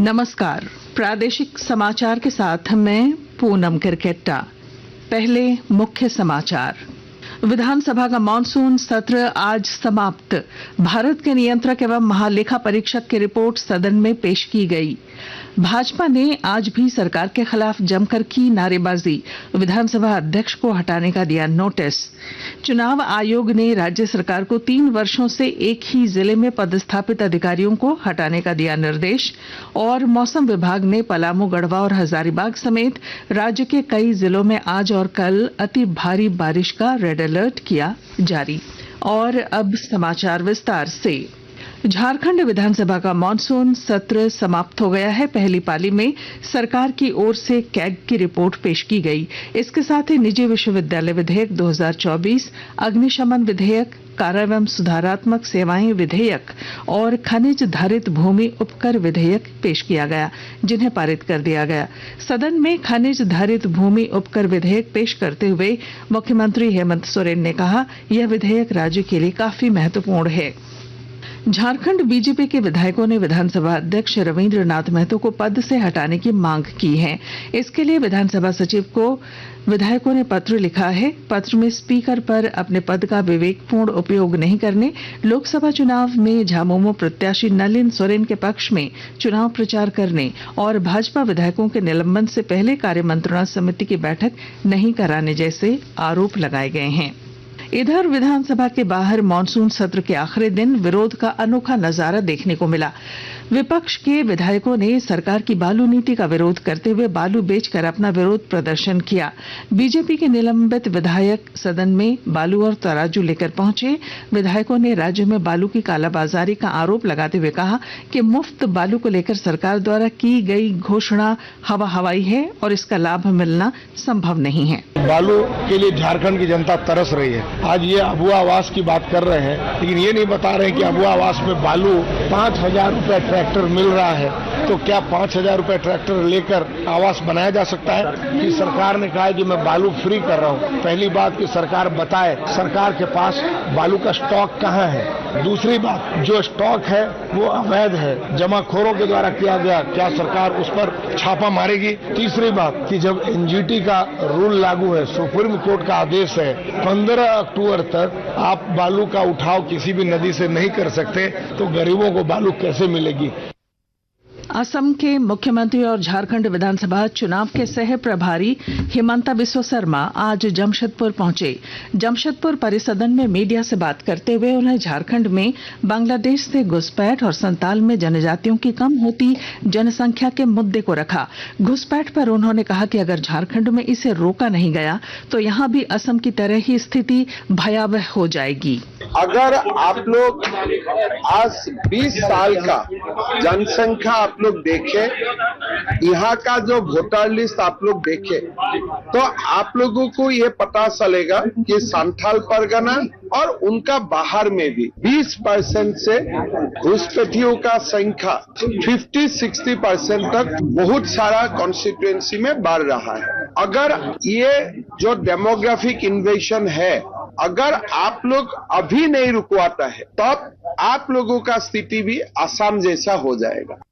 नमस्कार। प्रादेशिक समाचार के साथ मैं पूनम किरकेट्टा। पहले मुख्य समाचार। विधानसभा का मॉनसून सत्र आज समाप्त। भारत के नियंत्रक एवं महालेखा परीक्षक की रिपोर्ट सदन में पेश की गई। भाजपा ने आज भी सरकार के खिलाफ जमकर की नारेबाजी। विधानसभा अध्यक्ष को हटाने का दिया नोटिस। चुनाव आयोग ने राज्य सरकार को 3 वर्षों से एक ही जिले में पदस्थापित अधिकारियों को हटाने का दिया निर्देश। और मौसम विभाग ने पलामू, गढ़वा और हजारीबाग समेत राज्य के कई जिलों में आज और कल अति भारी बारिश का रेड अलर्ट किया जारी। और अब समाचार विस्तार से। झारखंड विधानसभा का मॉनसून सत्र समाप्त हो गया है। पहली पाली में सरकार की ओर से कैग की रिपोर्ट पेश की गई। इसके साथ ही निजी विश्वविद्यालय विधेयक 2024, अग्निशमन विधेयक, कारा एवं सुधारात्मक सेवाएं विधेयक और खनिज धारित भूमि उपकर विधेयक पेश किया गया, जिन्हें पारित कर दिया गया। सदन में खनिज धारित भूमि उपकर विधेयक पेश करते हुए मुख्यमंत्री हेमंत सोरेन ने कहा, यह विधेयक राज्य के लिए काफी महत्वपूर्ण है। झारखंड बीजेपी के विधायकों ने विधानसभा अध्यक्ष रविंद्र नाथ महतो को पद से हटाने की मांग की है। इसके लिए विधानसभा सचिव को विधायकों ने पत्र लिखा है। पत्र में स्पीकर पर अपने पद का विवेकपूर्ण उपयोग नहीं करने, लोकसभा चुनाव में झामुमो प्रत्याशी नलिन सोरेन के पक्ष में चुनाव प्रचार करने और भाजपा विधायकों के निलंबन से पहले कार्य मंत्रणा समिति की बैठक नहीं कराने जैसे आरोप लगाए गए हैं। इधर विधानसभा के बाहर मॉनसून सत्र के आखिरी दिन विरोध का अनोखा नजारा देखने को मिला। विपक्ष के विधायकों ने सरकार की बालू नीति का विरोध करते हुए बालू बेचकर अपना विरोध प्रदर्शन किया। बीजेपी के निलंबित विधायक सदन में बालू और तराजू लेकर पहुंचे। विधायकों ने राज्य में बालू की कालाबाजारी का आरोप लगाते हुए कहा कि मुफ्त बालू को लेकर सरकार द्वारा की गई घोषणा हवा हवाई है और इसका लाभ मिलना संभव नहीं है। बालू के लिए झारखंड की जनता तरस रही है। आज ये अबुआ आवास की बात कर रहे हैं, लेकिन ये नहीं बता रहे कि अबुआ आवास में बालू 5,000 रुपए ट्रैक्टर मिल रहा है, तो क्या 5,000 रुपए ट्रैक्टर लेकर आवास बनाया जा सकता है? कि सरकार ने कहा है कि मैं बालू फ्री कर रहा हूँ। पहली बात कि सरकार बताए सरकार के पास बालू का स्टॉक कहाँ है। दूसरी बात, जो स्टॉक है वो अवैध है, जमाखोरों के द्वारा किया गया, क्या सरकार उस पर छापा मारेगी? तीसरी बात कि जब एनजीटी का रूल लागू है, सुप्रीम कोर्ट का आदेश है, 15 अक्टूबर तक आप बालू का उठाव किसी भी नदी से नहीं कर सकते, तो गरीबों को बालू कैसे मिलेगी? असम के मुख्यमंत्री और झारखंड विधानसभा चुनाव के सह प्रभारी हिमंता बिस्वा शर्मा आज जमशेदपुर पहुंचे। जमशेदपुर परिसदन में मीडिया से बात करते हुए उन्हें झारखंड में बांग्लादेश से घुसपैठ और संताल में जनजातियों की कम होती जनसंख्या के मुद्दे को रखा। घुसपैठ पर उन्होंने कहा कि अगर झारखंड में इसे रोका नहीं गया तो यहां भी असम की तरह ही स्थिति भयावह हो जाएगी। अगर आप लोग आज 20 साल का जनसंख्या आप लोग देखें, यहाँ का जो वोटर लिस्ट आप लोग देखें, तो आप लोगों को ये पता चलेगा कि संथाल परगना और उनका बाहर में भी 20% से घुसपैठियों का संख्या 50-60% तक बहुत सारा कॉन्स्टिट्यूएंसी में बढ़ रहा है। अगर ये जो डेमोग्राफिक इन्वेशन है, अगर आप लोग अभी नहीं रुकवाता है, तब आप लोगों का स्थिति भी असम जैसा हो जाएगा।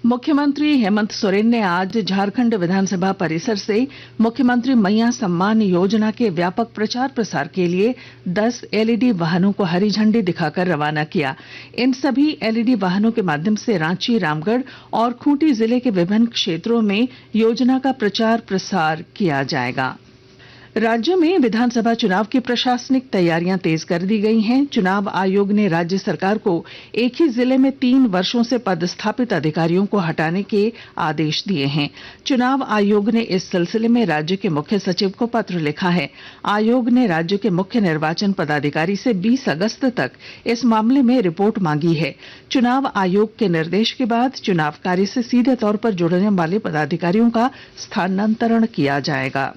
मुख्यमंत्री हेमंत सोरेन ने आज झारखंड विधानसभा परिसर से मुख्यमंत्री मैया सम्मान योजना के व्यापक प्रचार प्रसार के लिए 10 एलईडी वाहनों को हरी झंडी दिखाकर रवाना किया। इन सभी एलईडी वाहनों के माध्यम से रांची, रामगढ़ और खूंटी जिले के विभिन्न क्षेत्रों में योजना का प्रचार प्रसार किया जाएगा। राज्य में विधानसभा चुनाव की प्रशासनिक तैयारियां तेज कर दी गई हैं। चुनाव आयोग ने राज्य सरकार को एक ही जिले में 3 वर्षों से पदस्थापित अधिकारियों को हटाने के आदेश दिए हैं। चुनाव आयोग ने इस सिलसिले में राज्य के मुख्य सचिव को पत्र लिखा है। आयोग ने राज्य के मुख्य निर्वाचन पदाधिकारी से 20 अगस्त तक इस मामले में रिपोर्ट मांगी है। चुनाव आयोग के निर्देश के बाद चुनाव कार्य से सीधे तौर पर जुड़ने वाले पदाधिकारियों का स्थानांतरण किया जाएगा।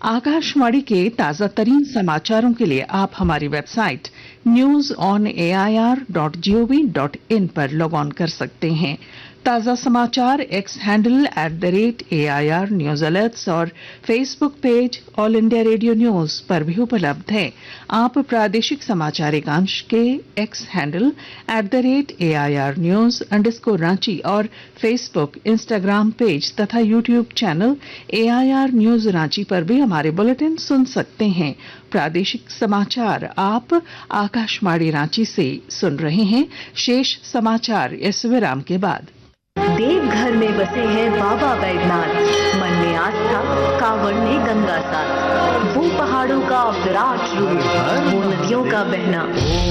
आकाशवाणी के ताजा तरीन समाचारों के लिए आप हमारी वेबसाइट newsonair.gov.in पर लॉग ऑन कर सकते हैं। ताजा समाचार X handle @AIR news alerts और Facebook page All India Radio news पर भी उपलब्ध है। आप प्रादेशिक समाचार एकांश के X handle @AIR news Ranchi और फेसबुक इंस्टाग्राम पेज तथा YouTube channel AIR news Ranchi पर भी हमारे बुलेटिन सुन सकते हैं। प्रादेशिक समाचार आप आकाशवाणी रांची से सुन रहे हैं। शेष समाचार इस विराम के बाद। देवघर में बसे हैं बाबा बैद्यनाथ, मन में आस्था, कांवड़ में गंगा साथ। वो पहाड़ों का विराट रूप, वो नदियों का बहना,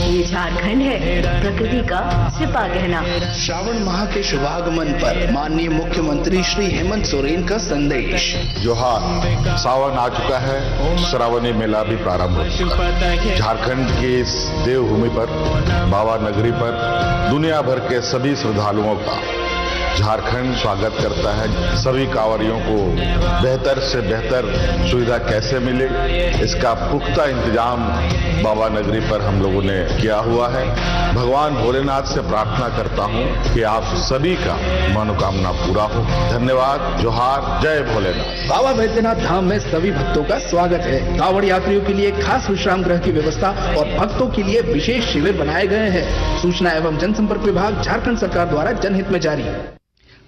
ये झारखंड है प्रकृति का छिपा गहना। श्रावण माह के शुभागमन पर माननीय मुख्यमंत्री श्री हेमंत सोरेन का संदेश। जोहार, सावन आ चुका है, श्रावणी मेला भी प्रारंभ हो चुका है। झारखंड की इस देवभूमि पर, बाबा नगरी पर दुनिया भर के सभी श्रद्धालुओं का झारखंड स्वागत करता है। सभी कांवरियों को बेहतर से बेहतर सुविधा कैसे मिले, इसका पुख्ता इंतजाम बाबा नगरी पर हम लोगों ने किया हुआ है। भगवान भोलेनाथ से प्रार्थना करता हूं कि आप सभी का मनोकामना पूरा हो। धन्यवाद। जोहार, जय भोलेनाथ। बाबा बैद्यनाथ धाम में सभी भक्तों का स्वागत है। कांवड़ यात्रियों के लिए खास विश्राम गृह की व्यवस्था और भक्तों के लिए विशेष शिविर बनाए गए हैं। सूचना एवं जनसंपर्क विभाग झारखंड सरकार द्वारा जनहित में जारी।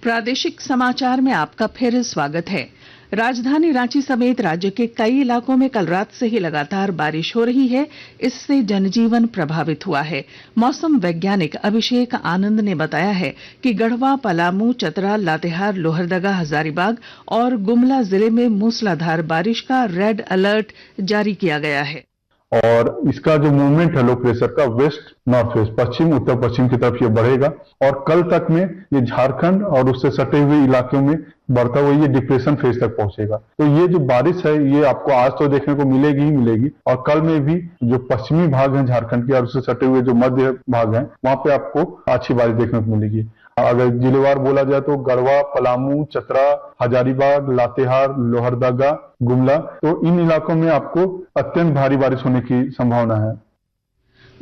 प्रादेशिक समाचार में आपका फिर स्वागत है। राजधानी रांची समेत राज्य के कई इलाकों में कल रात से ही लगातार बारिश हो रही है। इससे जनजीवन प्रभावित हुआ है। मौसम वैज्ञानिक अभिषेक आनंद ने बताया है कि गढ़वा, पलामू, चतरा, लातेहार, लोहरदगा, हजारीबाग और गुमला जिले में मूसलाधार बारिश का रेड अलर्ट जारी किया गया है। और इसका जो मूवमेंट है लो प्रेशर का वेस्ट नॉर्थ वेस्ट, पश्चिम उत्तर पश्चिम की तरफ ये बढ़ेगा और कल तक में ये झारखंड और उससे सटे हुए इलाकों में बढ़ता हुआ ये डिप्रेशन फेज तक पहुंचेगा। तो ये जो बारिश है ये आपको आज तो देखने को मिलेगी ही मिलेगी और कल में भी जो पश्चिमी भाग है झारखंड के और उससे सटे हुए जो मध्य भाग है वहां पे आपको अच्छी बारिश देखने को मिलेगी। अगर जिलेवार बोला जाए तो गढ़वा, पलामू, चतरा, हजारीबाग, लातेहार, लोहरदगा, गुमला, तो इन इलाकों में आपको अत्यंत भारी बारिश होने की संभावना है।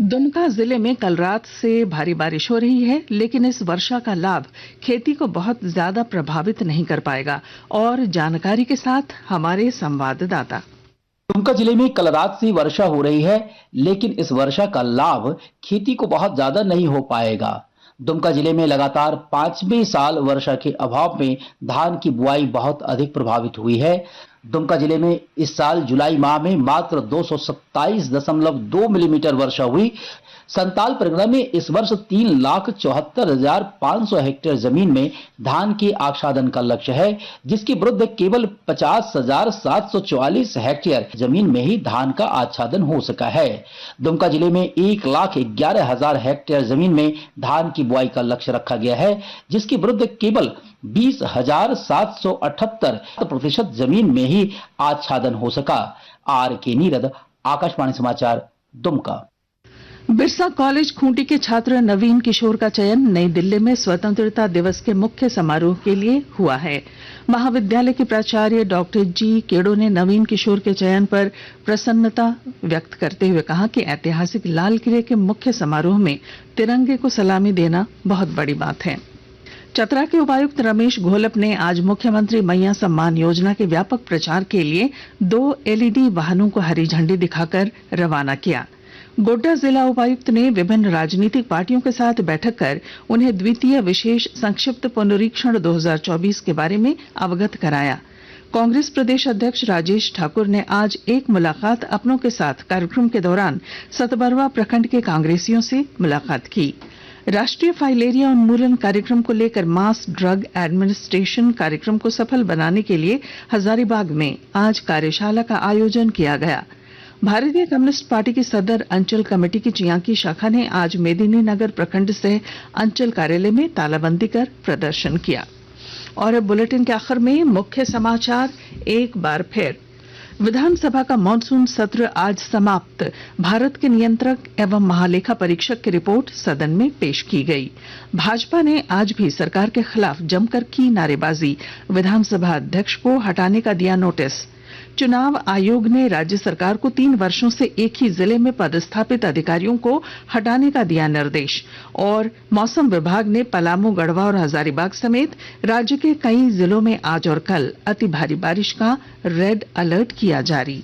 दुमका जिले में कल रात से भारी बारिश हो रही है, लेकिन इस वर्षा का लाभ खेती को बहुत ज्यादा प्रभावित नहीं कर पाएगा। और जानकारी के साथ हमारे संवाददाता। दुमका जिले में कल रात से वर्षा हो रही है, लेकिन इस वर्षा का लाभ खेती को बहुत ज्यादा नहीं हो पाएगा। दुमका जिले में लगातार 5वें साल वर्षा के अभाव में धान की बुआई बहुत अधिक प्रभावित हुई है। दुमका जिले में इस साल जुलाई माह में मात्र 227.2 मिलीमीटर वर्षा हुई। संताल परगना में इस वर्ष 3,74,500 हेक्टेयर जमीन में धान के आच्छादन का लक्ष्य है, जिसके विरुद्ध केवल 50,744 हेक्टेयर जमीन में ही धान का आच्छादन हो सका है। दुमका जिले में 1,11,000 हेक्टेयर जमीन में धान की बुआई का लक्ष्य रखा गया है, जिसके विरुद्ध केवल 20,778% जमीन में ही आच्छादन हो सका। RK नीरद, आकाशवाणी समाचार, दुमका। बिरसा कॉलेज खूंटी के छात्र नवीन किशोर का चयन नई दिल्ली में स्वतंत्रता दिवस के मुख्य समारोह के लिए हुआ है। महाविद्यालय के प्राचार्य डॉक्टर जी केड़ो ने नवीन किशोर के चयन पर प्रसन्नता व्यक्त करते हुए कहा कि ऐतिहासिक लाल किले के मुख्य समारोह में तिरंगे को सलामी देना बहुत बड़ी बात है। चतरा के उपायुक्त रमेश घोलप ने आज मुख्यमंत्री मैया सम्मान योजना के व्यापक प्रचार के लिए 2 LED वाहनों को हरी झंडी दिखाकर रवाना किया। गोड्डा जिला उपायुक्त ने विभिन्न राजनीतिक पार्टियों के साथ बैठक कर उन्हें द्वितीय विशेष संक्षिप्त पुनरीक्षण 2024 के बारे में अवगत कराया। कांग्रेस प्रदेश अध्यक्ष राजेश ठाकुर ने आज एक मुलाकात अपनों के साथ कार्यक्रम के दौरान सतबरवा प्रखंड के कांग्रेसियों से मुलाकात की। राष्ट्रीय फाइलेरिया उन्मूलन कार्यक्रम को लेकर मास ड्रग एडमिनिस्ट्रेशन कार्यक्रम को सफल बनाने के लिए हजारीबाग में आज कार्यशाला का आयोजन किया गया। भारतीय कम्युनिस्ट पार्टी की सदर अंचल कमेटी की चियांकी शाखा ने आज मेदिनीनगर प्रखंड से अंचल कार्यालय में तालाबंदी कर प्रदर्शन किया। और अब बुलेटिन के आखिर में मुख्य समाचार एक बार फिर। विधानसभा का मॉनसून सत्र आज समाप्त। भारत के नियंत्रक एवं महालेखा परीक्षक की रिपोर्ट सदन में पेश की गई। भाजपा ने आज भी सरकार के खिलाफ जमकर की नारेबाजी। विधानसभा अध्यक्ष को हटाने का दिया नोटिस। चुनाव आयोग ने राज्य सरकार को 3 वर्षों से एक ही जिले में पदस्थापित अधिकारियों को हटाने का दिया निर्देश। और मौसम विभाग ने पलामू, गढ़वा और हजारीबाग समेत राज्य के कई जिलों में आज और कल अति भारी बारिश का रेड अलर्ट किया जारी।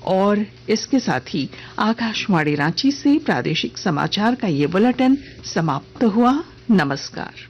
और इसके साथ ही आकाशवाणी रांची से प्रादेशिक समाचार का ये बुलेटिन समाप्त हुआ। नमस्कार।